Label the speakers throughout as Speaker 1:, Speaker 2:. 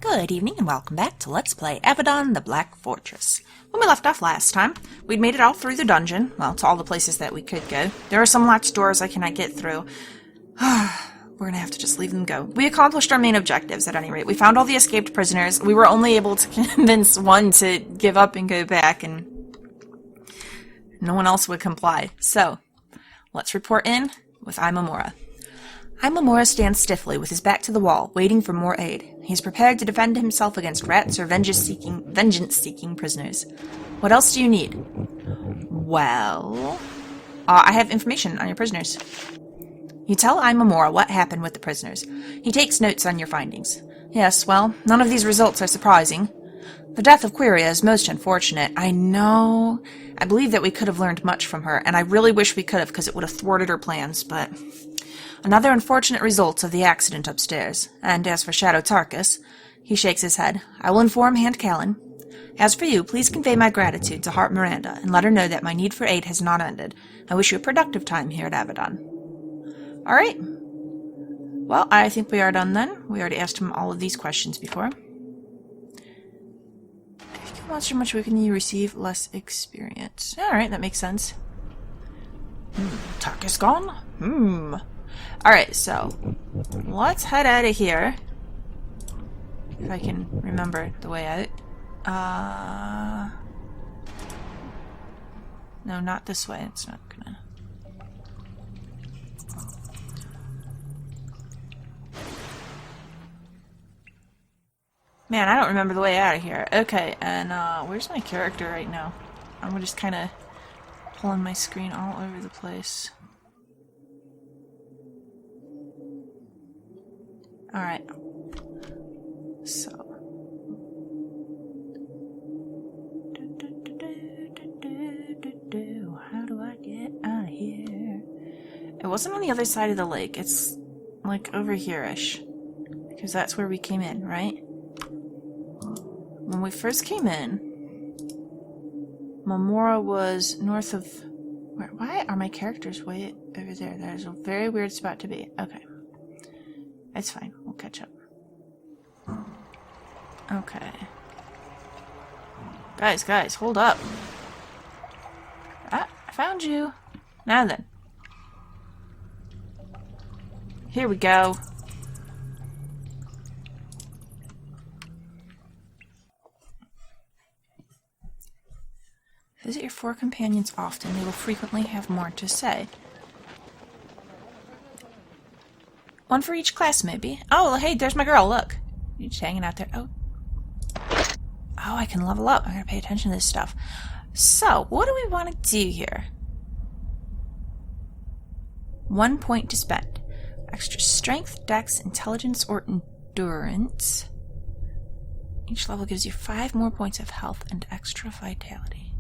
Speaker 1: Good evening and welcome back to Let's Play Avadon, the Black Fortress. When we left off last time, we'd made it all through the dungeon. Well, to all the places that we could go. There are some locked doors I cannot get through. We're gonna have to just leave them go. We accomplished our main objectives, at any rate. We found all the escaped prisoners. We were only able to convince one to give up and go back, and no one else would comply. So, let's report in with Eye Mamora. Eye Mamora stands stiffly with his back to the wall, waiting for more aid. He is prepared to defend himself against rats or vengeance-seeking prisoners. What else do you need? Well, I have information on your prisoners. You tell Eye Mamora what happened with the prisoners. He takes notes on your findings. Yes, well, none of these results are surprising. The death of Quiria is most unfortunate. I know. I believe that we could have learned much from her, and I really wish we could have, because it would have thwarted her plans, but another unfortunate result of the accident upstairs. And as for Shadow Tarkus, he shakes his head. I will inform Hand Callan. As for you, please convey my gratitude to Heart Miranda, and let her know that my need for aid has not ended. I wish you a productive time here at Avadon. Alright. Well, I think we are done then. We already asked him all of these questions before. If you kill a monster much weaken, you receive less experience. Alright, that makes sense. Tarkus gone? Alright, so let's head out of here. If I can remember the way out. No, not this way. It's not gonna. Man, I don't remember the way out of here. Okay, and where's my character right now? I'm just kind of pulling my screen all over the place. Alright. So. How do I get out of here? It wasn't on the other side of the lake. It's like over here-ish. Because that's where we came in, right? When we first came in, Imamora was north of... Why are my characters way over there? That is a very weird spot to be. Okay. It's fine. We'll catch up. Okay. Guys, hold up. Ah, I found you. Now then. Here we go. Visit your 4 companions often. They will frequently have more to say. One for each class, maybe. Oh, hey, there's my girl, look. You're just hanging out there. Oh, I can level up. I gotta pay attention to this stuff. So, what do we want to do here? 1 point to spend. Extra strength, dex, intelligence, or endurance. Each level gives you 5 more points of health and extra vitality.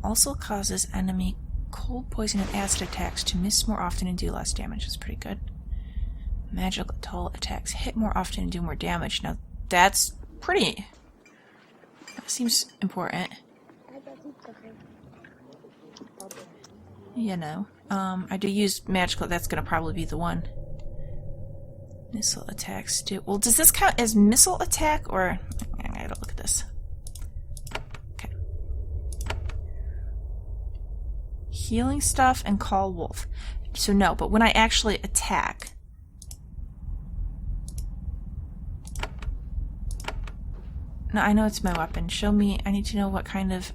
Speaker 1: Also causes enemy cold, poison, and acid attacks to miss more often and do less damage. That's pretty good. Magical attacks hit more often and do more damage. Now, that's pretty... That seems important. You know. I do use magical. That's going to probably be the one. Missile attacks do... Well, does this count as missile attack, or... I gotta look at this. Okay. Healing stuff and call wolf. So no, but when I actually attack... No, I know it's my weapon. Show me. I need to know what kind of...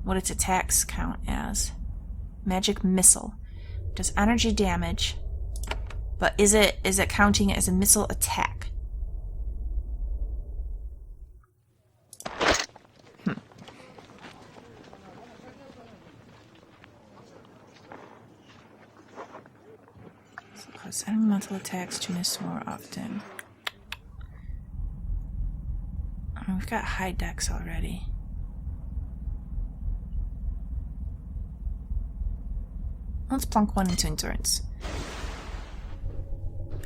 Speaker 1: what its attacks count as. Magic missile. Does energy damage. But is it counting as a missile attack? So cause enemy mental attacks to miss more often. We've got high dex already. Let's plunk 1 into endurance.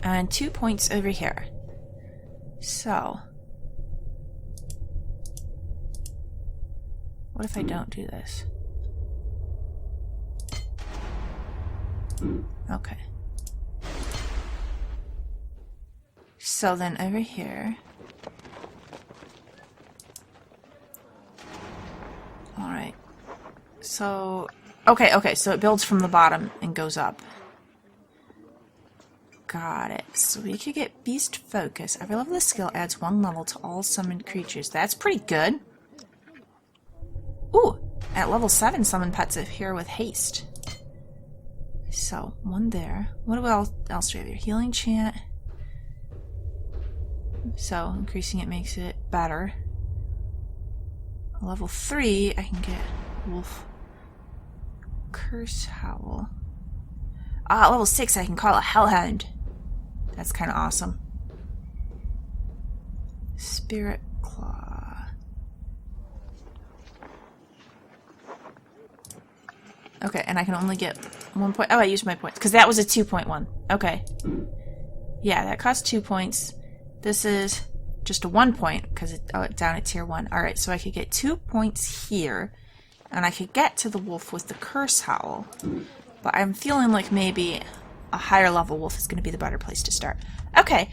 Speaker 1: And 2 points over here. So. What if I don't do this? Okay. So then over here... So, okay, so it builds from the bottom and goes up. Got it. So we could get Beast Focus. Every level of the skill adds 1 level to all summoned creatures. That's pretty good. Ooh! At level 7, summon pets appear with haste. So, 1 there. What else do we have here? Healing Chant. So, increasing it makes it better. Level 3, I can get Wolf Curse Howl. Ah, level 6, I can call a Hellhound. That's kind of awesome. Spirit Claw. Okay, and I can only get 1 point. Oh, I used my points, because that was a 2.1. Okay. Yeah, that cost 2 points. This is just a 1 point, because it's down at tier 1. Alright, so I could get 2 points here, and I could get to the wolf with the Curse Howl. But I'm feeling like maybe a higher level wolf is going to be the better place to start. Okay.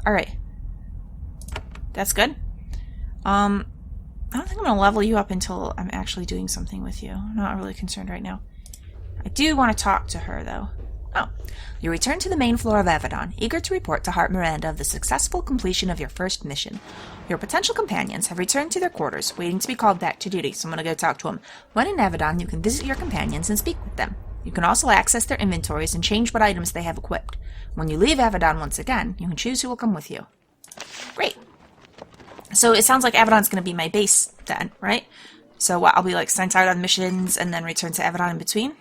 Speaker 1: Alright. That's good. I don't think I'm going to level you up until I'm actually doing something with you. I'm not really concerned right now. I do want to talk to her, though. Oh. You return to the main floor of Avadon, eager to report to Heart Miranda of the successful completion of your first mission. Your potential companions have returned to their quarters, waiting to be called back to duty, so I'm going to go talk to them. When in Avadon, you can visit your companions and speak with them. You can also access their inventories and change what items they have equipped. When you leave Avadon once again, you can choose who will come with you. Great. So it sounds like Avadon's going to be my base then, right? So what, I'll be like sent out on missions and then return to Avadon in between?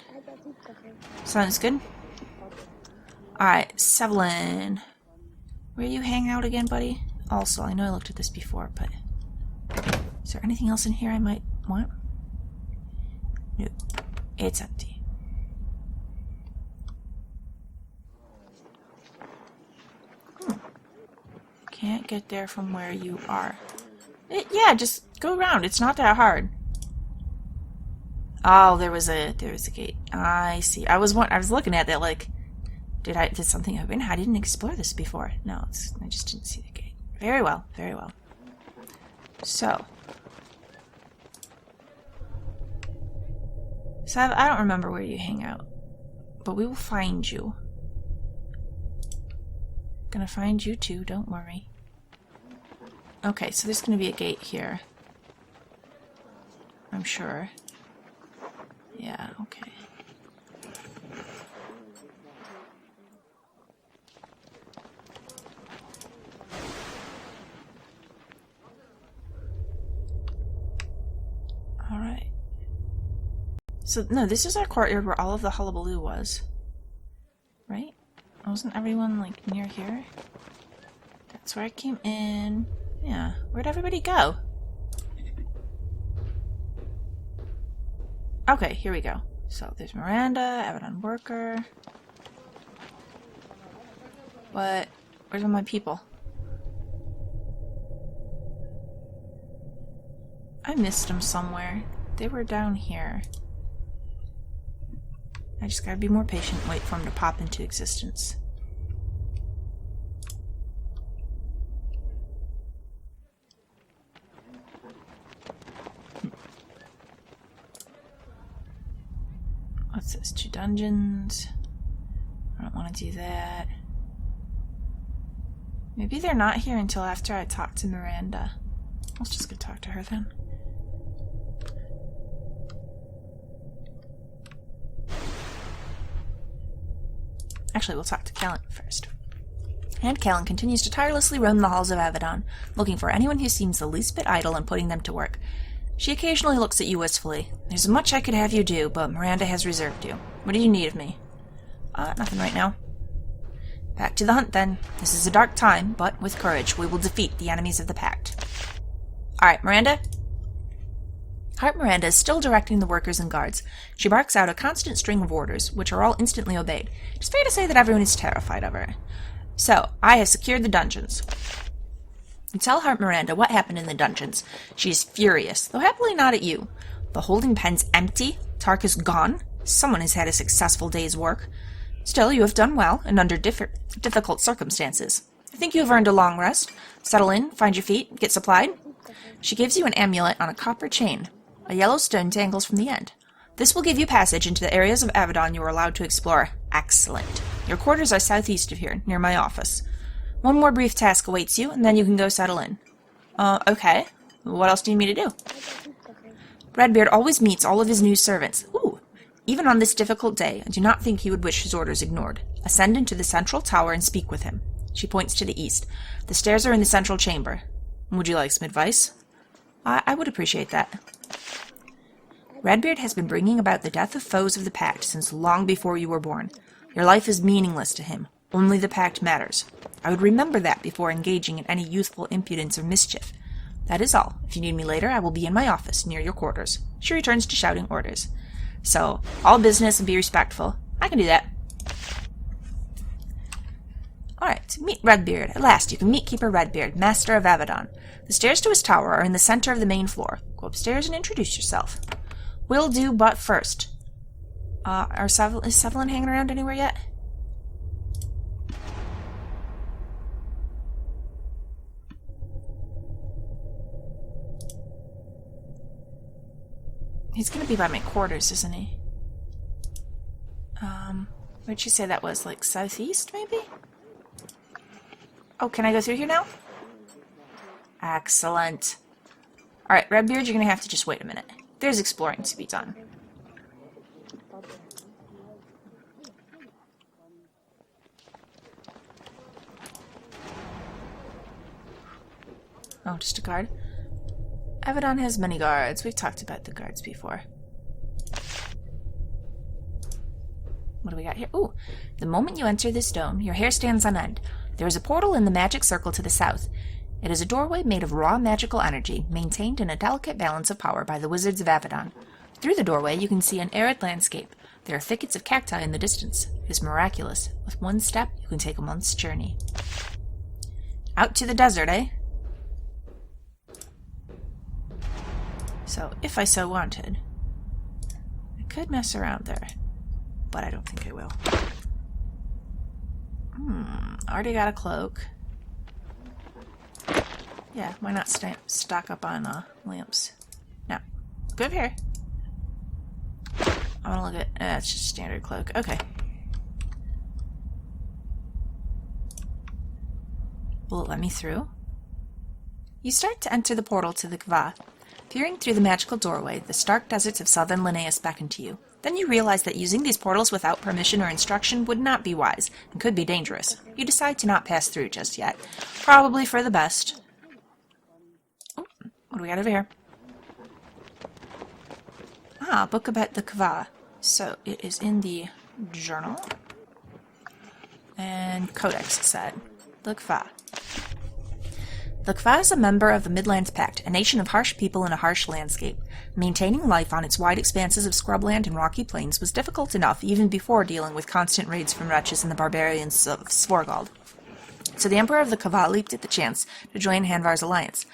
Speaker 1: Sounds good. Alright, Seelin. Where you hang out again, buddy? Also, I know I looked at this before, but... Is there anything else in here I might want? Nope. It's empty. Can't get there from where you are. Yeah, just go around. It's not that hard. Oh, there was a gate. I see. I was looking at that like, did something open? I didn't explore this before. No, I just didn't see the gate. Very well, very well. So I don't remember where you hang out, but we will find you. Gonna find you too, don't worry. Okay, so there's gonna be a gate here. I'm sure. Yeah, okay. Alright. So, no, this is our courtyard where all of the hullabaloo was. Right? Wasn't everyone, like, near here? That's where I came in. Yeah. Where'd everybody go? Okay, here we go. So, there's Miranda, Avadon worker. What? Where's all my people? I missed them somewhere. They were down here. I just gotta be more patient and wait for them to pop into existence. What's this? 2 dungeons. I don't want to do that. Maybe they're not here until after I talk to Miranda. Let's just go talk to her then. Actually, we'll talk to Callan first. And Callan continues to tirelessly roam the halls of Avadon, looking for anyone who seems the least bit idle and putting them to work. She occasionally looks at you wistfully. There's much I could have you do, but Miranda has reserved you. What do you need of me? Nothing right now. Back to the hunt, then. This is a dark time, but with courage, we will defeat the enemies of the Pact. Alright, Miranda? Heart Miranda is still directing the workers and guards. She barks out a constant string of orders, which are all instantly obeyed. It's fair to say that everyone is terrified of her. So, I have secured the dungeons. You tell Heart Miranda what happened in the dungeons. She is furious, though happily not at you. The holding pen's empty, Tark is gone, someone has had a successful day's work. Still, you have done well, and under difficult circumstances. I think you have earned a long rest. Settle in, find your feet, get supplied. She gives you an amulet on a copper chain. A yellow stone dangles from the end. This will give you passage into the areas of Avadon you are allowed to explore. Excellent. Your quarters are southeast of here, near my office. One more brief task awaits you, and then you can go settle in. Okay. What else do you need me to do? Redbeard always meets all of his new servants. Ooh. Even on this difficult day, I do not think he would wish his orders ignored. Ascend into the central tower and speak with him. She points to the east. The stairs are in the central chamber. Would you like some advice? I would appreciate that. Redbeard has been bringing about the death of foes of the Pact since long before you were born. Your life is meaningless to him. Only the Pact matters. I would remember that before engaging in any youthful impudence or mischief. That is all. If you need me later, I will be in my office, near your quarters. She returns to shouting orders. So, all business and be respectful. I can do that. Alright, meet Redbeard. At last, you can meet Keeper Redbeard, Master of Avadon. The stairs to his tower are in the center of the main floor. Go upstairs and introduce yourself. Will do, but first. Is Seelin hanging around anywhere yet? He's gonna be by my quarters, isn't he? Where'd she say that was? Like southeast, maybe? Oh, can I go through here now? Excellent. Alright, Redbeard, you're gonna have to just wait a minute. There's exploring to be done. Oh, just a guard. Avadon has many guards. We've talked about the guards before. What do we got here? Ooh, the moment you enter this dome, your hair stands on end. There is a portal in the magic circle to the south. It is a doorway made of raw magical energy, maintained in a delicate balance of power by the wizards of Avadon. Through the doorway, you can see an arid landscape. There are thickets of cacti in the distance. It is miraculous. With one step, you can take a month's journey. Out to the desert, eh? So, if I so wanted, I could mess around there, but I don't think I will. Already got a cloak. Yeah, why not stock up on lamps? Now, go over here. I want to look at... it's just a standard cloak. Okay. Will it let me through? You start to enter the portal to the Kva. Peering through the magical doorway, the stark deserts of southern Linnaeus beckon to you. Then you realize that using these portals without permission or instruction would not be wise, and could be dangerous. You decide to not pass through just yet. Probably for the best. Oh, what do we got over here? Ah, a book about the Kva. So, it is in the journal. And Codex, it said. The Kva. The Kva is a member of the Midlands Pact, a nation of harsh people in a harsh landscape. Maintaining life on its wide expanses of scrubland and rocky plains was difficult enough even before dealing with constant raids from wretches and the barbarians of Svorgald. So the Emperor of the Kva leaped at the chance to join Hanvar's alliance.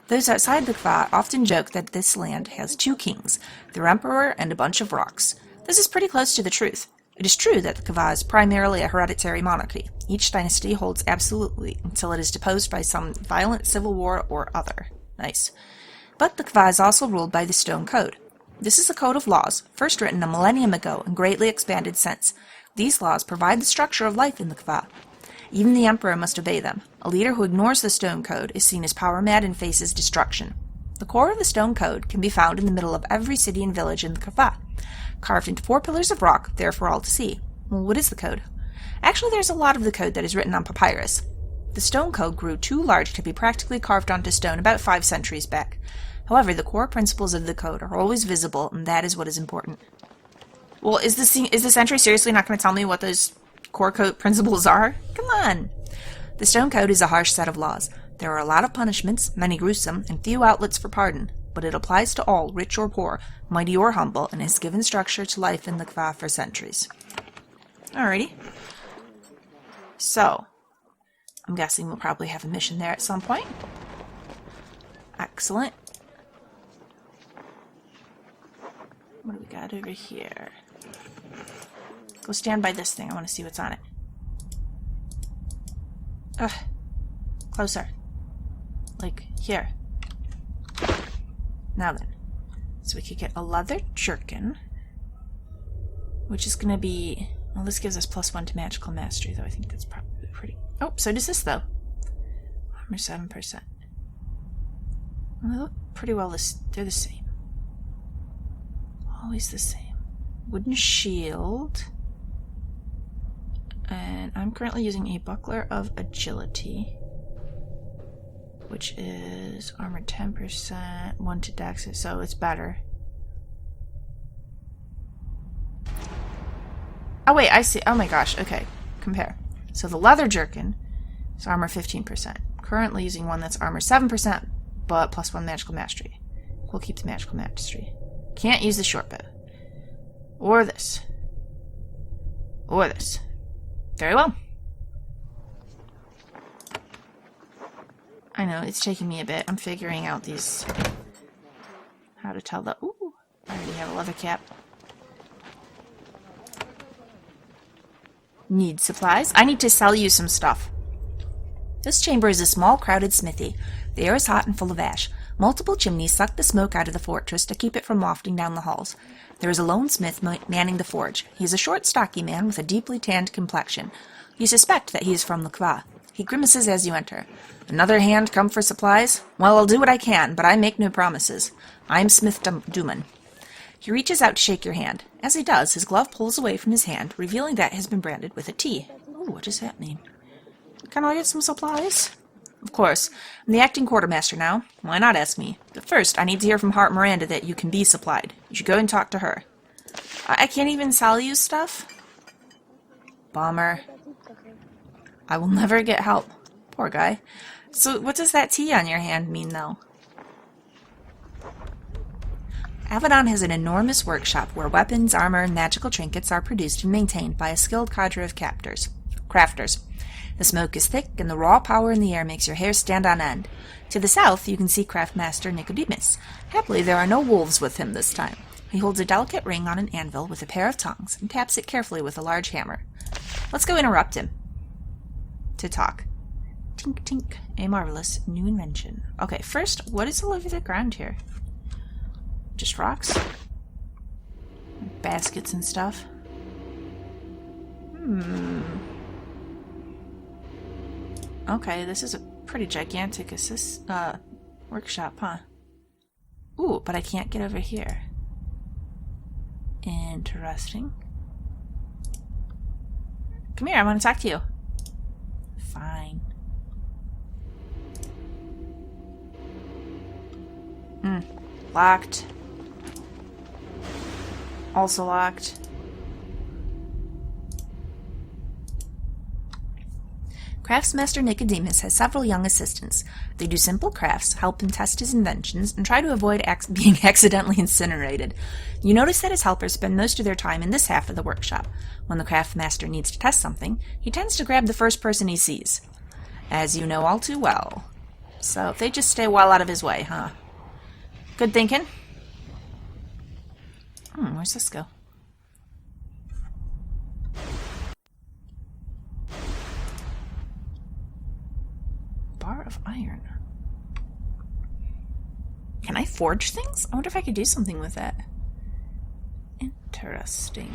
Speaker 1: Those outside the Kva often joke that this land has two kings, their emperor and a bunch of rocks. This is pretty close to the truth. It is true that the Kva is primarily a hereditary monarchy. Each dynasty holds absolutely until it is deposed by some violent civil war or other. Nice. But the Kva is also ruled by the Stone Code. This is a code of laws, first written a millennium ago and greatly expanded since. These laws provide the structure of life in the Kva. Even the Emperor must obey them. A leader who ignores the Stone Code is seen as power-mad and faces destruction. The core of the Stone Code can be found in the middle of every city and village in the Kva. Carved into 4 pillars of rock, there for all to see. Well, what is the code? Actually, there's a lot of the code that is written on papyrus. The stone code grew too large to be practically carved onto stone about 5 centuries back. However, the core principles of the code are always visible, and that is what is important. Well, is the Sentry seriously not going to tell me what those core code principles are? Come on! The stone code is a harsh set of laws. There are a lot of punishments, many gruesome, and few outlets for pardon. But it applies to all, rich or poor, mighty or humble, and has given structure to life in the Kva for centuries. Alrighty. So, I'm guessing we'll probably have a mission there at some point. Excellent. What do we got over here? Go stand by this thing. I want to see what's on it. Ugh. Closer. Like, here. Now then. So we could get a leather jerkin. which is going to be... Well, this gives us +1 to magical mastery, though I think that's probably pretty... Oh, so does this, though. Armor 7%. Well, they look pretty well... They're the same. Always the same. Wooden shield. And I'm currently using a buckler of agility, which is armor 10%, 1 to dex, so it's better. Oh wait, I see. Oh my gosh, okay. Compare. So the leather jerkin is armor 15%. Currently using one that's armor 7%, but +1 magical mastery. We'll keep the magical mastery. Can't use the short bow. Or this. Or this. Very well. I know, it's taking me a bit. I'm figuring out these... How to tell the... Ooh, I already have a leather cap. Need supplies? I need to sell you some stuff. This chamber is a small, crowded smithy. The air is hot and full of ash. Multiple chimneys suck the smoke out of the fortress to keep it from wafting down the halls. There is a lone smith manning the forge. He is a short, stocky man with a deeply tanned complexion. You suspect that he is from Lacroix. He grimaces as you enter. Another hand come for supplies? Well, I'll do what I can, but I make no promises. I'm Smith Duman. He reaches out to shake your hand. As he does, his glove pulls away from his hand, revealing that it has been branded with a T. Ooh, what does that mean? Can I get some supplies? Of course. I'm the acting quartermaster now. Why not ask me? But first, I need to hear from Heart Miranda that you can be supplied. You should go and talk to her. I can't even sell you stuff? Bummer. I will never get help. Poor guy. So what does that T on your hand mean, though? Avadon has an enormous workshop where weapons, armor, and magical trinkets are produced and maintained by a skilled cadre of crafters. The smoke is thick, and the raw power in the air makes your hair stand on end. To the south, you can see Craftmaster Nicodemus. Happily, there are no wolves with him this time. He holds a delicate ring on an anvil with a pair of tongs and taps it carefully with a large hammer. Let's go interrupt him. To talk. Tink tink, a marvelous new invention. Okay, first, what is all over the ground here? Just rocks? Baskets and stuff. Okay, this is a pretty gigantic workshop, huh? Ooh, but I can't get over here. Interesting. Come here, I want to talk to you. Fine. Locked. Also locked. Craftsmaster Nicodemus has several young assistants. They do simple crafts, help him test his inventions, and try to avoid being accidentally incinerated. You notice that his helpers spend most of their time in this half of the workshop. When the craftmaster needs to test something, he tends to grab the first person he sees. As you know all too well. So they just stay well out of his way, huh? Good thinking. Where's this go? Bar of iron. Can I forge things? I wonder if I could do something with that. Interesting.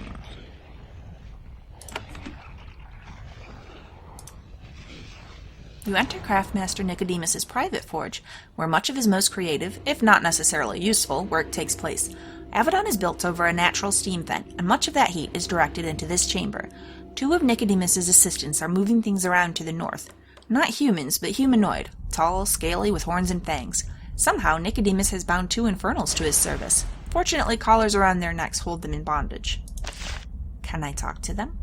Speaker 1: You enter Craftmaster Nicodemus's private forge, where much of his most creative, if not necessarily useful, work takes place. Avadon is built over a natural steam vent, and much of that heat is directed into this chamber. Two of Nicodemus's assistants are moving things around to the north. Not humans, but humanoid. Tall, scaly, with horns and fangs. Somehow, Nicodemus has bound two infernals to his service. Fortunately, collars around their necks hold them in bondage. Can I talk to them?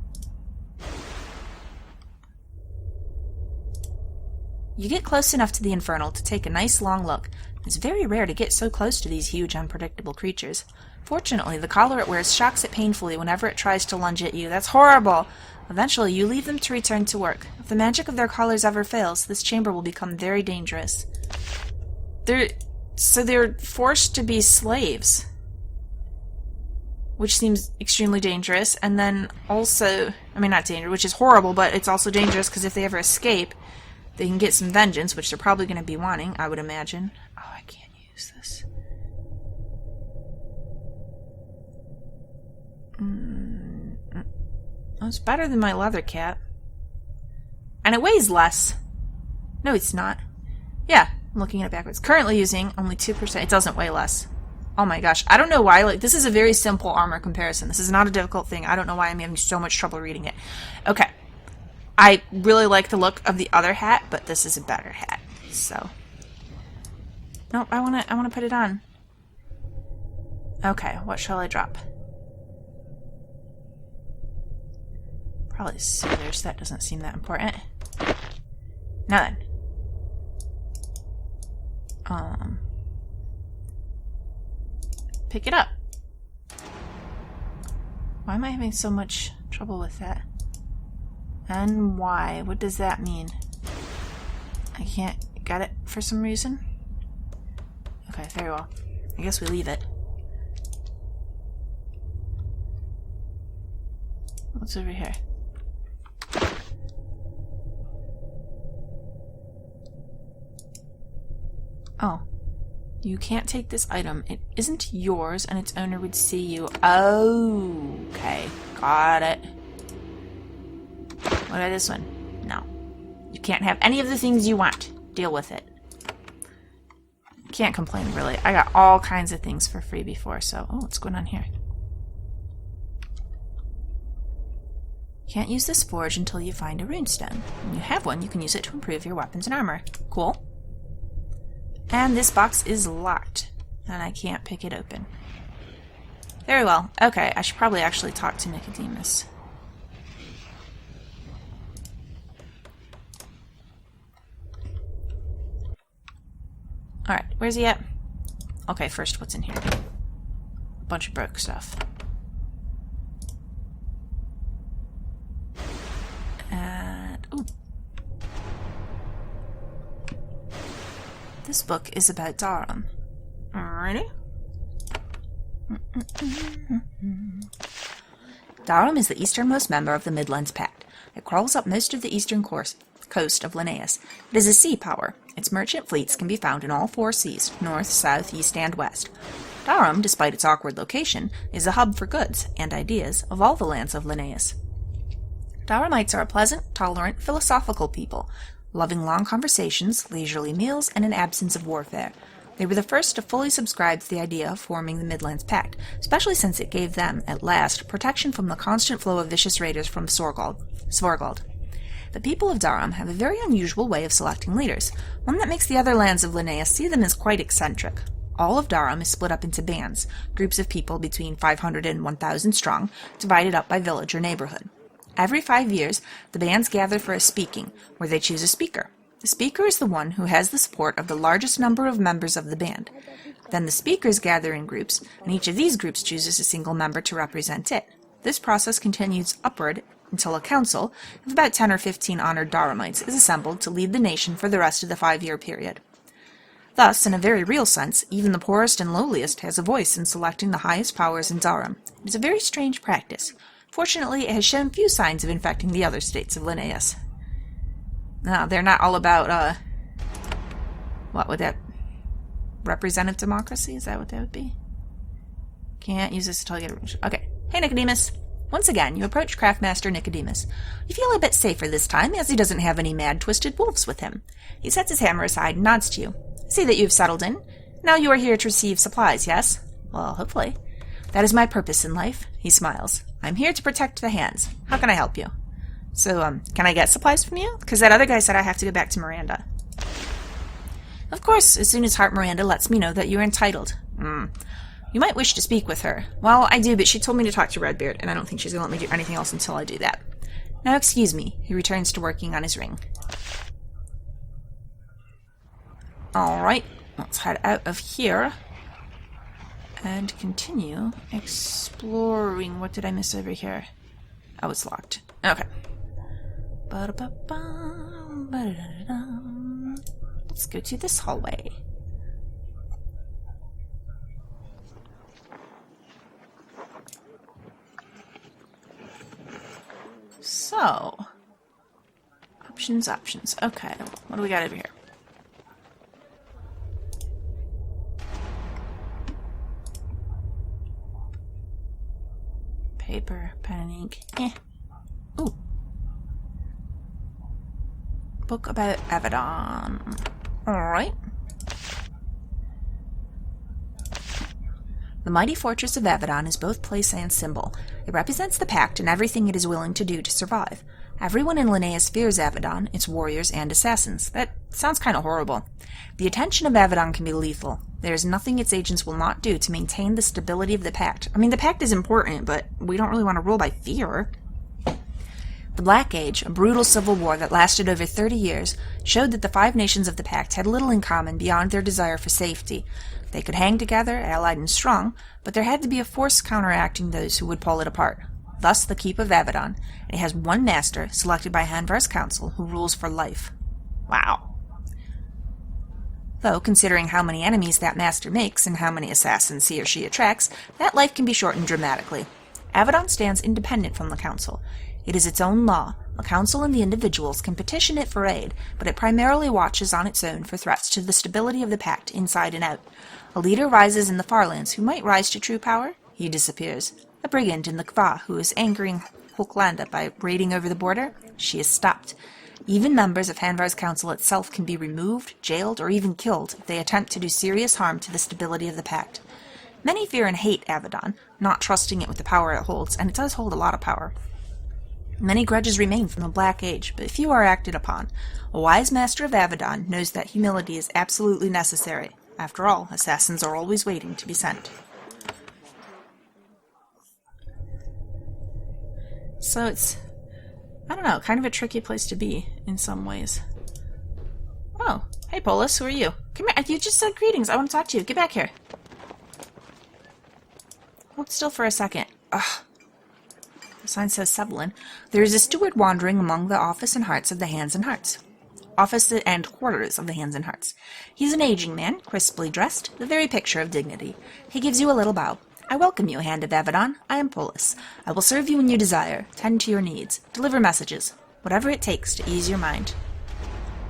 Speaker 1: You get close enough to the infernal to take a nice long look. It's very rare to get so close to these huge, unpredictable creatures. Fortunately, the collar it wears shocks it painfully whenever it tries to lunge at you. That's horrible! Eventually, you leave them to return to work. If the magic of their collars ever fails, this chamber will become very dangerous. So they're forced to be slaves. Which seems extremely dangerous. And then also, I mean not dangerous, which is horrible, but it's also dangerous because if they ever escape, they can get some vengeance, which they're probably going to be wanting, I would imagine. Oh, I can't use this. It's better than my leather cap. And it weighs less. No, it's not. Yeah, I'm looking at it backwards. Currently using only 2%. It doesn't weigh less. Oh my gosh. I don't know why. Like, this is a very simple armor comparison. This is not a difficult thing. I don't know why I'm having so much trouble reading it. Okay. I really like the look of the other hat, but this is a better hat. So. Nope, I wanna put it on. Okay, what shall I drop? Probably scissors. That doesn't seem that important. Now then. Pick it up. Why am I having so much trouble with that? And why? What does that mean? I can't get it for some reason? Okay, very well. I guess we leave it. What's over here? Oh. You can't take this item. It isn't yours, and its owner would see you. Oh, okay. Got it. What about this one? No. You can't have any of the things you want. Deal with it. Can't complain, really. I got all kinds of things for free before, so... Oh, what's going on here? Can't use this forge until you find a runestone. When you have one, you can use it to improve your weapons and armor. Cool. And this box is locked, and I can't pick it open. Very well. Okay, I should probably actually talk to Nicodemus. Alright, where's he at? Okay, first, what's in here? A bunch of broke stuff. And... ooh. This book is about Dharam. Alrighty. Dharam is the easternmost member of the Midlands Pact. It crawls up most of the eastern coast of Linnaeus. It is a sea power. Its merchant fleets can be found in all 4 seas, north, south, east, and west. Dharam, despite its awkward location, is a hub for goods and ideas of all the lands of Linnaeus. Dharamites are a pleasant, tolerant, philosophical people, loving long conversations, leisurely meals, and an absence of warfare. They were the first to fully subscribe to the idea of forming the Midlands Pact, especially since it gave them, at last, protection from the constant flow of vicious raiders from Svorgold. The people of Dharam have a very unusual way of selecting leaders, one that makes the other lands of Linnaeus see them as quite eccentric. All of Dharam is split up into bands, groups of people between 500 and 1,000 strong, divided up by village or neighborhood. Every 5 years, the bands gather for a speaking, where they choose a speaker. The speaker is the one who has the support of the largest number of members of the band. Then the speakers gather in groups, and each of these groups chooses a single member to represent it. This process continues upward until a council of about 10 or 15 honored Dharamites is assembled to lead the nation for the rest of the 5-year period. Thus, in a very real sense, even the poorest and lowliest has a voice in selecting the highest powers in Dharam. It is a very strange practice. Fortunately, it has shown few signs of infecting the other states of Linnaeus. No, they're not all about, what would that... representative democracy? Is that what that would be? Can't use this until I get a... Okay. Hey, Nicodemus. Once again, you approach Craftmaster Nicodemus. You feel a bit safer this time, as he doesn't have any mad, twisted wolves with him. He sets his hammer aside and nods to you. I see that you've settled in. Now you are here to receive supplies, yes? Well, hopefully. That is my purpose in life. He smiles. I'm here to protect the hands. How can I help you? So, can I get supplies from you? Because that other guy said I have to go back to Miranda. Of course, as soon as Heart Miranda lets me know that you're entitled. You might wish to speak with her. Well, I do, but she told me to talk to Redbeard, and I don't think she's going to let me do anything else until I do that. Now, excuse me. He returns to working on his ring. Alright, let's head out of here. And continue exploring. What did I miss over here? Oh, it's locked. Okay. Let's go to this hallway. So, options. Okay, what do we got over here? Paper, pen and ink. book about Avadon. Alright. The mighty fortress of Avadon is both place and symbol. It represents the Pact and everything it is willing to do to survive. Everyone in Linnaeus fears Avadon, its warriors and assassins. That sounds kind of horrible. The attention of Avadon can be lethal. There is nothing its agents will not do to maintain the stability of the Pact. I mean, the Pact is important, but we don't really want to rule by fear. The Black Age, a brutal civil war that lasted over 30 years, showed that the 5 nations of the Pact had little in common beyond their desire for safety. They could hang together, allied and strong, but there had to be a force counteracting those who would pull it apart. Thus the Keep of Avadon. It has one master, selected by Hanvar's council, who rules for life. Wow. Though, considering how many enemies that master makes and how many assassins he or she attracts, that life can be shortened dramatically. Avadon stands independent from the council. It is its own law. A council and the individuals can petition it for aid, but it primarily watches on its own for threats to the stability of the Pact inside and out. A leader rises in the Farlands who might rise to true power. He disappears. A brigand in the Kva who is angering Hulklanda by raiding over the border. She is stopped. Even members of Hanvar's council itself can be removed, jailed, or even killed if they attempt to do serious harm to the stability of the Pact. Many fear and hate Avadon, not trusting it with the power it holds, and it does hold a lot of power. Many grudges remain from the Black Age, but few are acted upon. A wise master of Avadon knows that humility is absolutely necessary. After all, assassins are always waiting to be sent. So it's, I don't know, kind of a tricky place to be in some ways. Oh, hey Polis, who are you? Come here, you just said greetings, I want to talk to you. Get back here. Hold still for a second. Ugh. The sign says Seelin. There is a steward wandering among the office and hearts of the Hands and Hearts. Office and quarters of the Hands and Hearts. He's an aging man, crisply dressed, the very picture of dignity. He gives you a little bow. I welcome you, Hand of Avadon. I am Polis. I will serve you when you desire, tend to your needs, deliver messages, whatever it takes to ease your mind.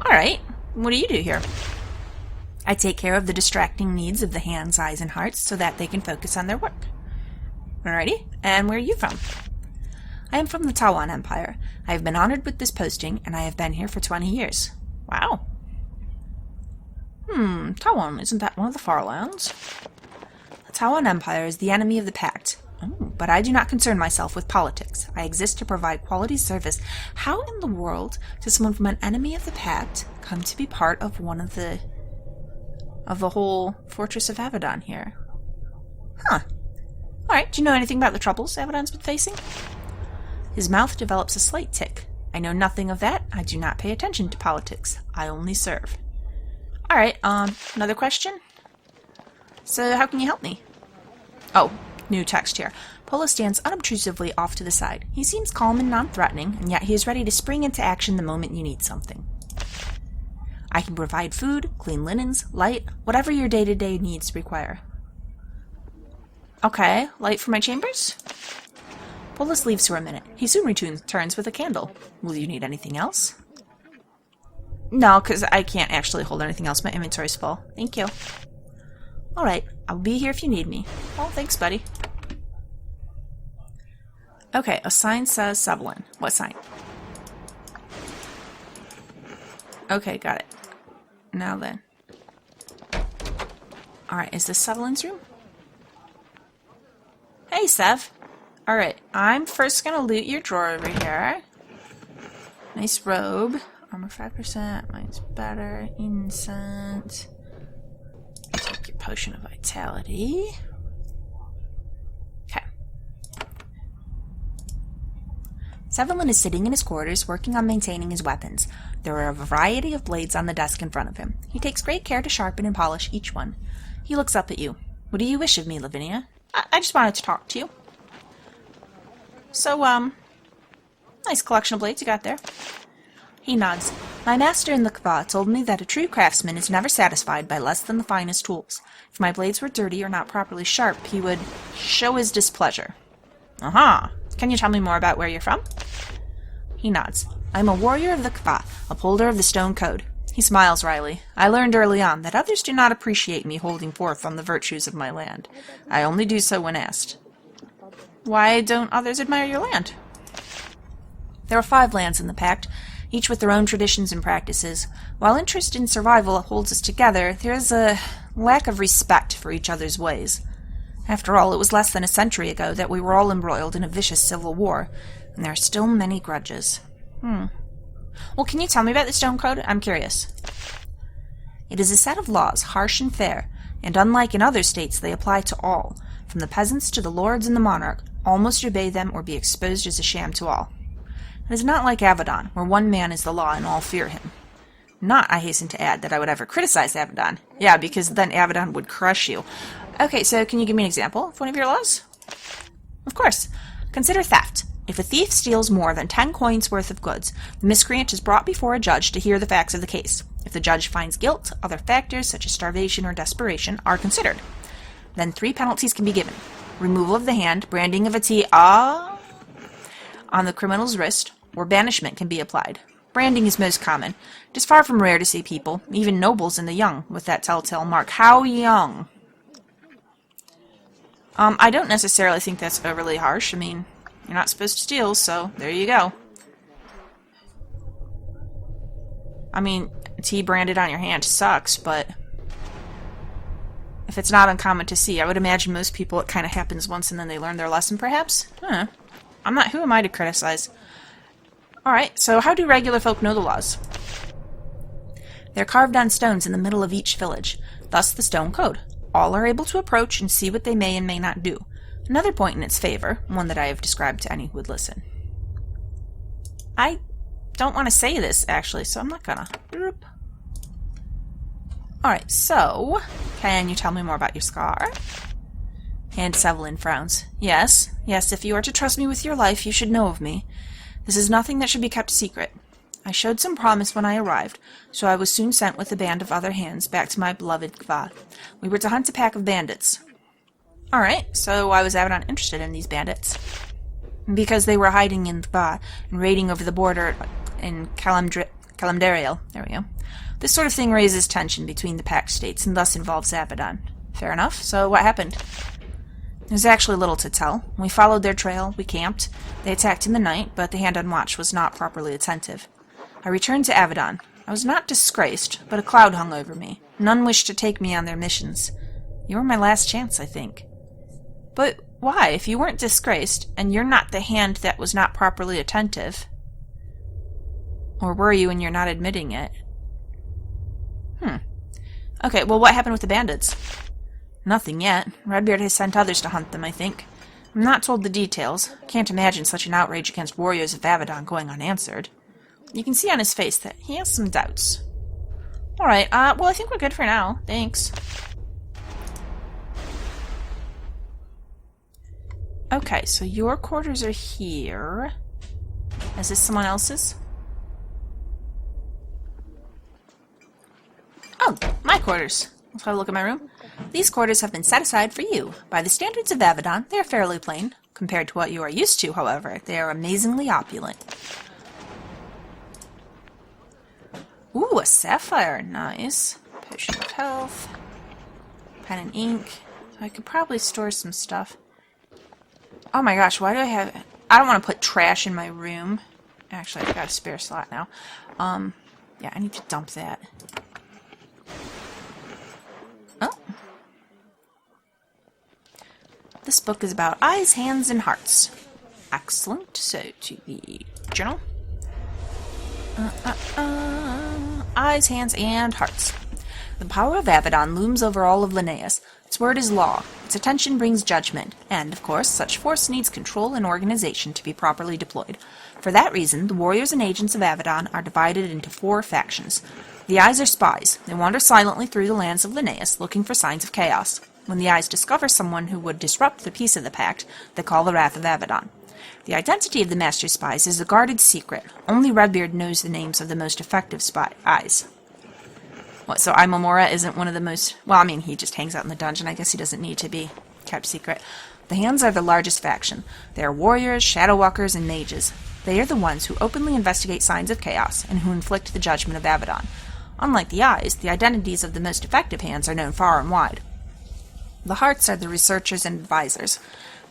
Speaker 1: Alright, what do you do here? I take care of the distracting needs of the hands, eyes, and hearts so that they can focus on their work. Alrighty, and where are you from? I am from the Tawan Empire. I have been honored with this posting, and I have been here for 20 years. Wow. Tawan, isn't that one of the Farlands? The Tawan Empire is the enemy of the Pact. Oh, but I do not concern myself with politics. I exist to provide quality service. How in the world does someone from an enemy of the Pact come to be part of one of the whole Fortress of Avadon here? Huh. Alright, do you know anything about the troubles Avadon's been facing? His mouth develops a slight tic. I know nothing of that. I do not pay attention to politics. I only serve. Alright, another question? So, how can you help me? Oh, new text here. Polis stands unobtrusively off to the side. He seems calm and non-threatening, and yet he is ready to spring into action the moment you need something. I can provide food, clean linens, light, whatever your day-to-day needs require. Okay, light for my chambers? Polis leaves for a minute. He soon returns with a candle. Will you need anything else? No, because I can't actually hold anything else. My inventory's full. Thank you. Alright, I'll be here if you need me. Oh, thanks, buddy. Okay, a sign says Seelin. What sign? Okay, got it. Now then. Alright, is this Seelin's room? Hey, Sev. Alright, I'm first gonna loot your drawer over here. Nice robe. Armor 5%. Mine's better. Incense. Take your potion of vitality. Okay. Seelin is sitting in his quarters, working on maintaining his weapons. There are a variety of blades on the desk in front of him. He takes great care to sharpen and polish each one. He looks up at you. What do you wish of me, Lavinia? I just wanted to talk to you. So, nice collection of blades you got there. He nods. My master in the Kva told me that a true craftsman is never satisfied by less than the finest tools. If my blades were dirty or not properly sharp, he would show his displeasure. Aha! Can you tell me more about where you're from? He nods. I'm a warrior of the Kva, upholder of the Stone Code. He smiles wryly. I learned early on that others do not appreciate me holding forth on the virtues of my land. I only do so when asked. Why don't others admire your land? There are 5 lands in the Pact. each with their own traditions and practices. While interest in survival holds us together, there is a lack of respect for each other's ways. After all, it was less than a century ago that we were all embroiled in a vicious civil war, and there are still many grudges. Well, can you tell me about the Stone Code? I'm curious. It is a set of laws, harsh and fair, and unlike in other states, they apply to all. From the peasants to the lords and the monarch, all must obey them or be exposed as a sham to all. It is not like Avadon, where one man is the law and all fear him. Not, I hasten to add, that I would ever criticize Avadon. Yeah, because then Avadon would crush you. Okay, so can you give me an example of one of your laws? Of course. Consider theft. If a thief steals more than 10 coins worth of goods, the miscreant is brought before a judge to hear the facts of the case. If the judge finds guilt, other factors such as starvation or desperation are considered. Then 3 penalties can be given. Removal of the hand, branding of a T on the criminal's wrist, or banishment can be applied. Branding is most common. It is far from rare to see people, even nobles and the young, with that telltale mark. How young? I don't necessarily think that's overly harsh. I mean, you're not supposed to steal, so there you go. I mean, T branded on your hand sucks, but if it's not uncommon to see, I would imagine most people it kind of happens once and then they learn their lesson, perhaps? Who am I to criticize? Alright, so how do regular folk know the laws? They're carved on stones in the middle of each village, thus the Stone Code. All are able to approach and see what they may and may not do. Another point in its favor, one that I have described to any who would listen. I don't want to say this, actually, so I'm not gonna. Alright, so, can you tell me more about your scar? And Seelin frowns. Yes, if you are to trust me with your life, you should know of me. This is nothing that should be kept secret. I showed some promise when I arrived, so I was soon sent with a band of other hands back to my beloved Gva. We were to hunt a pack of bandits. Alright, so why was Avadon interested in these bandits? Because they were hiding in Gva and raiding over the border in Kalamdariel. There we go. This sort of thing raises tension between the pact states and thus involves Avadon. Fair enough, so what happened? There's actually little to tell. We followed their trail, we camped. They attacked in the night, but the hand on watch was not properly attentive. I returned to Avadon. I was not disgraced, but a cloud hung over me. None wished to take me on their missions. You were my last chance, I think. But why, if you weren't disgraced, and you're not the hand that was not properly attentive? Or were you and you're not admitting it? Okay, well what happened with the bandits? Nothing yet. Redbeard has sent others to hunt them, I think. I'm not told the details. Can't imagine such an outrage against warriors of Avadon going unanswered. You can see on his face that he has some doubts. Alright, well I think we're good for now. Thanks. Okay, so your quarters are here. Is this someone else's? Oh, my quarters. Let's have a look at my room. These quarters have been set aside for you. By the standards of Avadon, they are fairly plain. Compared to what you are used to, however, they are amazingly opulent. Ooh, a sapphire. Nice. Potion of health. Pen and ink. So I could probably store some stuff. Oh my gosh, why do I have... I don't want to put trash in my room. Actually, I've got a spare slot now. Yeah, I need to dump that. Oh. This book is about eyes, hands, and hearts. Excellent. So, to the journal. Eyes, hands, and hearts. The power of Avadon looms over all of Linnaeus. Its word is law. Its attention brings judgment. And, of course, such force needs control and organization to be properly deployed. For that reason, the warriors and agents of Avadon are divided into 4 factions. The eyes are spies. They wander silently through the lands of Linnaeus, looking for signs of chaos. When the eyes discover someone who would disrupt the peace of the pact, they call the wrath of Avadon. The identity of the master spies is a guarded secret. Only Redbeard knows the names of the most effective eyes. What, so Eye Mamora isn't one of the most... Well, I mean, he just hangs out in the dungeon. I guess he doesn't need to be kept secret. The Hands are the largest faction. They are warriors, shadow walkers, and mages. They are the ones who openly investigate signs of chaos, and who inflict the judgment of Avadon. Unlike the eyes, the identities of the most effective hands are known far and wide. The Hearts are the researchers and advisors.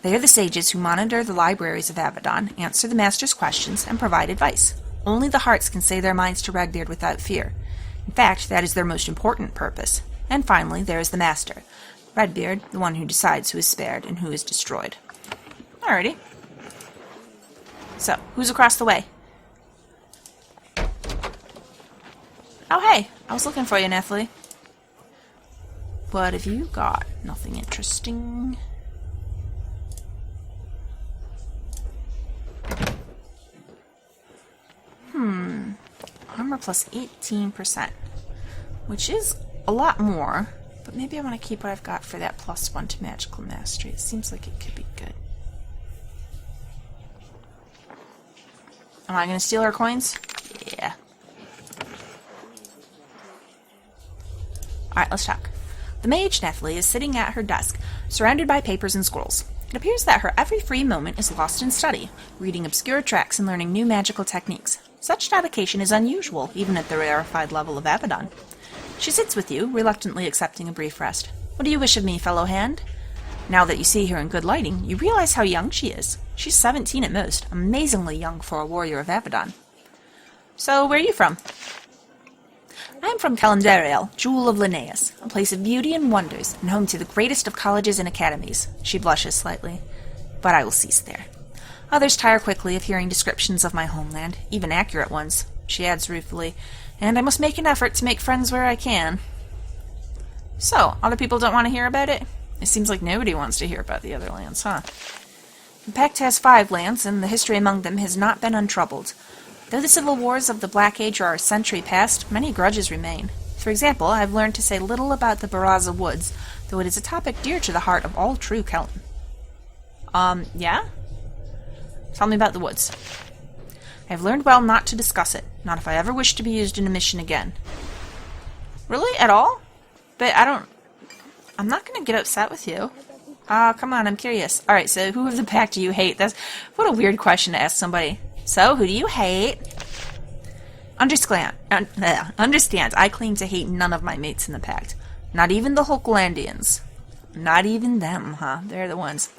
Speaker 1: They are the sages who monitor the libraries of Avadon, answer the master's questions, and provide advice. Only the hearts can say their minds to Redbeard without fear. In fact, that is their most important purpose. And finally, there is the Master. Redbeard, the one who decides who is spared and who is destroyed. Alrighty. So, who's across the way? Oh, hey! I was looking for you, Nephley. What have you got? Nothing interesting. Armor plus 18%. Which is a lot more. But maybe I want to keep what I've got for that +1 to magical mastery. It seems like it could be good. Am I going to steal our coins? Yeah. Alright, let's talk. The mage Nephley is sitting at her desk, surrounded by papers and scrolls. It appears that her every free moment is lost in study, reading obscure tracks and learning new magical techniques. Such dedication is unusual, even at the rarefied level of Avadon. She sits with you, reluctantly accepting a brief rest. What do you wish of me, fellow hand? Now that you see her in good lighting, you realize how young she is. She's 17 at most, amazingly young for a warrior of Avadon. So, where are you from? I am from Calendario, Jewel of Linnaeus, a place of beauty and wonders, and home to the greatest of colleges and academies. She blushes slightly. But I will cease there. Others tire quickly of hearing descriptions of my homeland, even accurate ones. She adds ruefully, and I must make an effort to make friends where I can. So, other people don't want to hear about it? It seems like nobody wants to hear about the other lands, huh? The Pact has 5 lands, and the history among them has not been untroubled. Though the civil wars of the Black Age are a century past, many grudges remain. For example, I have learned to say little about the Baraza Woods, though it is a topic dear to the heart of all true Kelton. Yeah? Tell me about the woods. I have learned well not to discuss it, not if I ever wish to be used in a mission again. Really? At all? But I'm not going to get upset with you. Come on, I'm curious. Alright, so who of the pack do you hate? What a weird question to ask somebody. So, who do you hate? Understand, I claim to hate none of my mates in the pact. Not even the Hulklandians. Not even them, huh? They're the ones.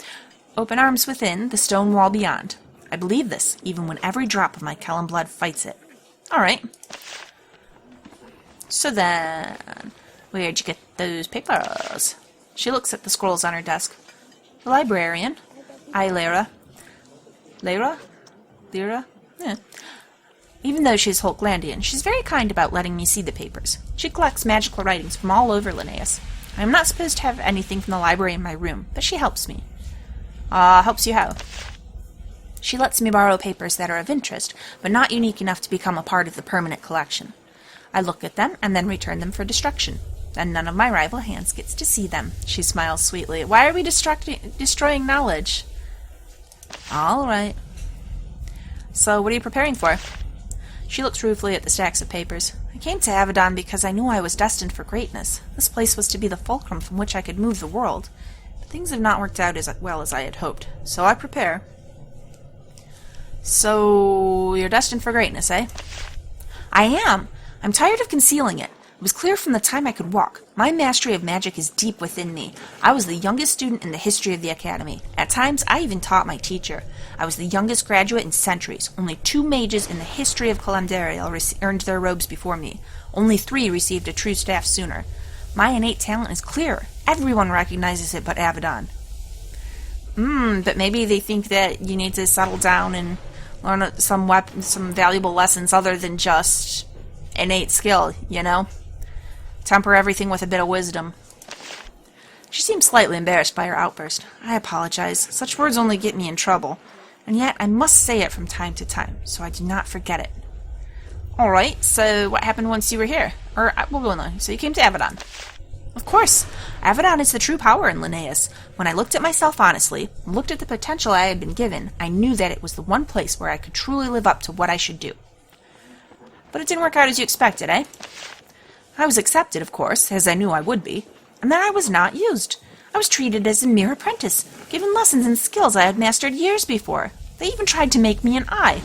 Speaker 1: Open arms within, the stone wall beyond. I believe this, even when every drop of my Kellen blood fights it. Alright. So then, where'd you get those papers? She looks at the scrolls on her desk. The librarian. Lyra. Lyra? Yeah. Even though she's Hulklandian, she's very kind about letting me see the papers. She collects magical writings from all over Linnaeus. I am not supposed to have anything from the library in my room, but she helps me. Helps you how? She lets me borrow papers that are of interest, but not unique enough to become a part of the permanent collection. I look at them and then return them for destruction. Then none of my rival hands gets to see them. She smiles sweetly. Why are we destroying knowledge? All right. So, what are you preparing for? She looks ruefully at the stacks of papers. I came to Avadon because I knew I was destined for greatness. This place was to be the fulcrum from which I could move the world. But things have not worked out as well as I had hoped. So I prepare. So, you're destined for greatness, eh? I am. I'm tired of concealing it. It was clear from the time I could walk. My mastery of magic is deep within me. I was the youngest student in the history of the academy. At times, I even taught my teacher. I was the youngest graduate in centuries. Only 2 mages in the history of Calendario earned their robes before me. Only 3 received a true staff sooner. My innate talent is clear. Everyone recognizes it but Avadon. But maybe they think that you need to settle down and learn some valuable lessons other than just innate skill, you know? Temper everything with a bit of wisdom. She seemed slightly embarrassed by her outburst. I apologize. Such words only get me in trouble. And yet, I must say it from time to time, so I do not forget it. Alright, so what happened once you were here? So you came to Avadon. Of course. Avadon is the true power in Linnaeus. When I looked at myself honestly, and looked at the potential I had been given, I knew that it was the one place where I could truly live up to what I should do. But it didn't work out as you expected, eh? I was accepted, of course, as I knew I would be, and then I was not used. I was treated as a mere apprentice, given lessons and skills I had mastered years before. They even tried to make me an eye.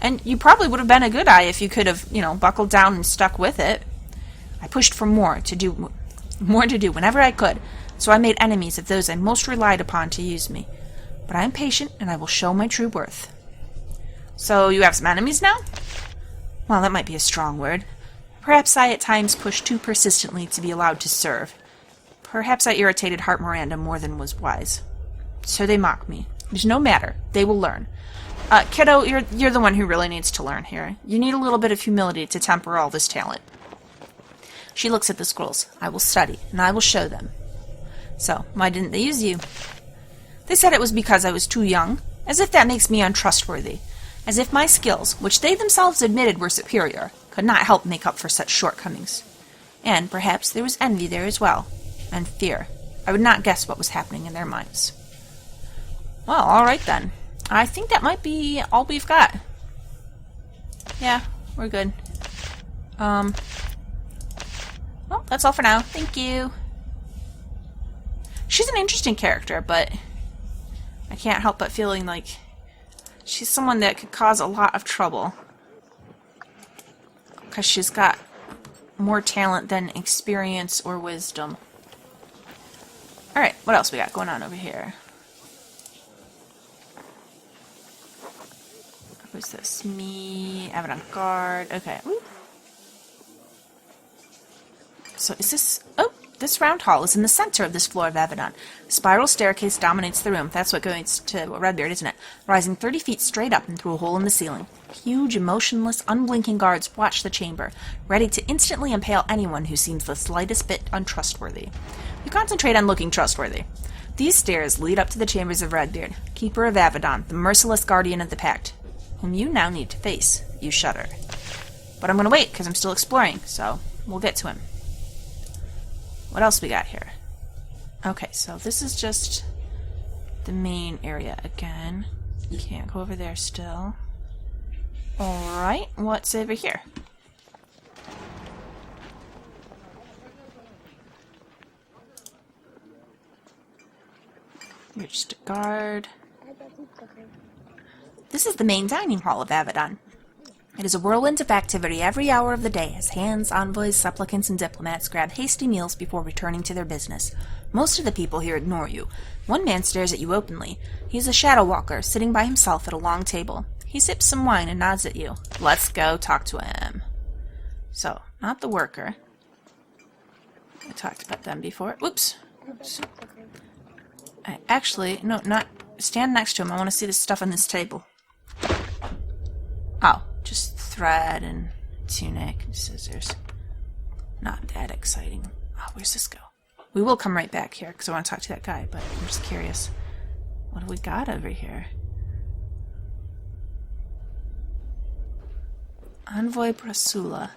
Speaker 1: And you probably would have been a good eye if you could have, buckled down and stuck with it. I pushed for more to do whenever I could, so I made enemies of those I most relied upon to use me. But I am patient, and I will show my true worth. So you have some enemies now? Well, that might be a strong word. Perhaps I at times push too persistently to be allowed to serve. Perhaps I irritated Heart Miranda more than was wise. So they mock me. There's no matter. They will learn. Kiddo, you're the one who really needs to learn here. You need a little bit of humility to temper all this talent. She looks at the scrolls. I will study, and I will show them. So, why didn't they use you? They said it was because I was too young, as if that makes me untrustworthy. As if my skills, which they themselves admitted were superior, could not help make up for such shortcomings. And perhaps there was envy there as well, and fear. I would not guess what was happening in their minds. Well, alright then. I think that might be all we've got. Yeah, we're good. Well, that's all for now. Thank you. She's an interesting character, but I can't help but feeling like she's someone that could cause a lot of trouble. Because she's got more talent than experience or wisdom. Alright, what else we got going on over here? Who's this? Me, Avadon guard. Okay. Ooh. So is this... Oh, this round hall is in the center of this floor of Avadon. A spiral staircase dominates the room. That's what goes to Redbeard, isn't it? Rising 30 feet straight up and through a hole in the ceiling. Huge, emotionless, unblinking guards watch the chamber, ready to instantly impale anyone who seems the slightest bit untrustworthy. You concentrate on looking trustworthy. These stairs lead up to the chambers of Redbeard, Keeper of Avadon, the merciless guardian of the Pact, whom you now need to face. You shudder. But I'm going to wait, because I'm still exploring, so we'll get to him. What else we got here? Okay, so this is just the main area again. Can't go over there still. Alright, what's over here? You're just a guard. This is the main dining hall of Avadon. It is a whirlwind of activity every hour of the day as hands, envoys, supplicants, and diplomats grab hasty meals before returning to their business. Most of the people here ignore you. One man stares at you openly. He is a shadow walker, sitting by himself at a long table. He sips some wine and nods at you. Let's go talk to him. So, not the worker. I talked about them before. Whoops. Actually, no, not... Stand next to him. I want to see the stuff on this table. Oh, just thread and tunic and scissors. Not that exciting. Oh, where's this go? We will come right back here because I want to talk to that guy, but I'm just curious. What do we got over here? Envoy Brasula.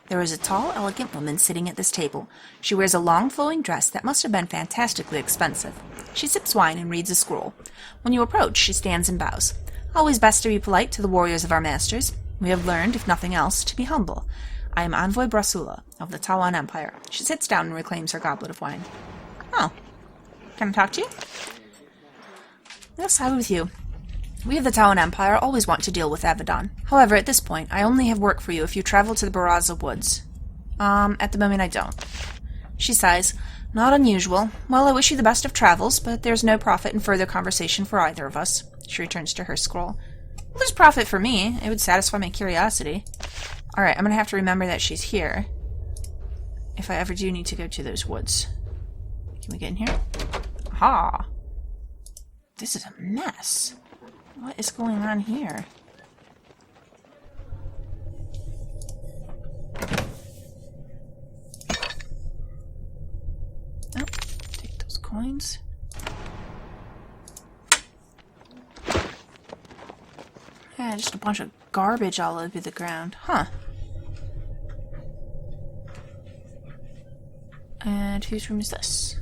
Speaker 1: There is a tall, elegant woman sitting at this table. She wears a long, flowing dress that must have been fantastically expensive. She sips wine and reads a scroll. When you approach, she stands and bows. Always best to be polite to the warriors of our masters. We have learned, if nothing else, to be humble. I am Envoy Brasula of the Tawan Empire. She sits down and reclaims her goblet of wine. Oh. Can I talk to you? Yes, I'm with you. We of the Tawan Empire always want to deal with Avadon. However, at this point, I only have work for you if you travel to the Baraza Woods. At the moment I don't. She sighs. Not unusual. Well, I wish you the best of travels, but there's no profit in further conversation for either of us. She returns to her scroll. Well, there's profit for me. It would satisfy my curiosity. Alright, I'm gonna have to remember that she's here. If I ever do need to go to those woods. Can we get in here? Aha! This is a mess. What is going on here? Oh, take those coins. Yeah, just a bunch of garbage all over the ground. Huh. And whose room is this?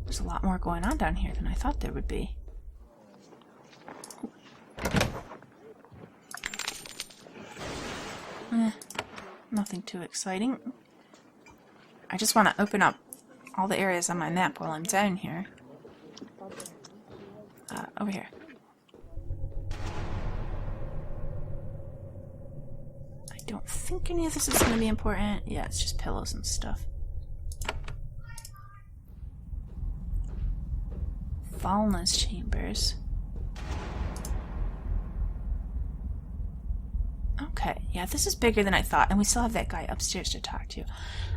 Speaker 1: There's a lot more going on down here than I thought there would be. Nothing too exciting. I just want to open up all the areas on my map while I'm down here. Over here. I don't think any of this is going to be important. Yeah, it's just pillows and stuff. Valna's chambers. Okay, yeah, this is bigger than I thought, and we still have that guy upstairs to talk to.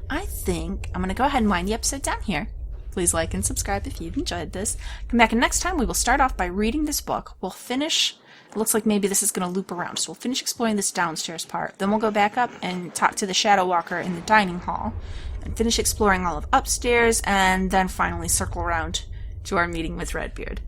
Speaker 1: I think I'm going to go ahead and wind the episode down here. Please like and subscribe if you've enjoyed this. Come back, and next time we will start off by reading this book. We'll finish... It looks like maybe this is going to loop around, so we'll finish exploring this downstairs part. Then we'll go back up and talk to the Shadow Walker in the dining hall, and finish exploring all of upstairs, and then finally circle around to our meeting with Redbeard.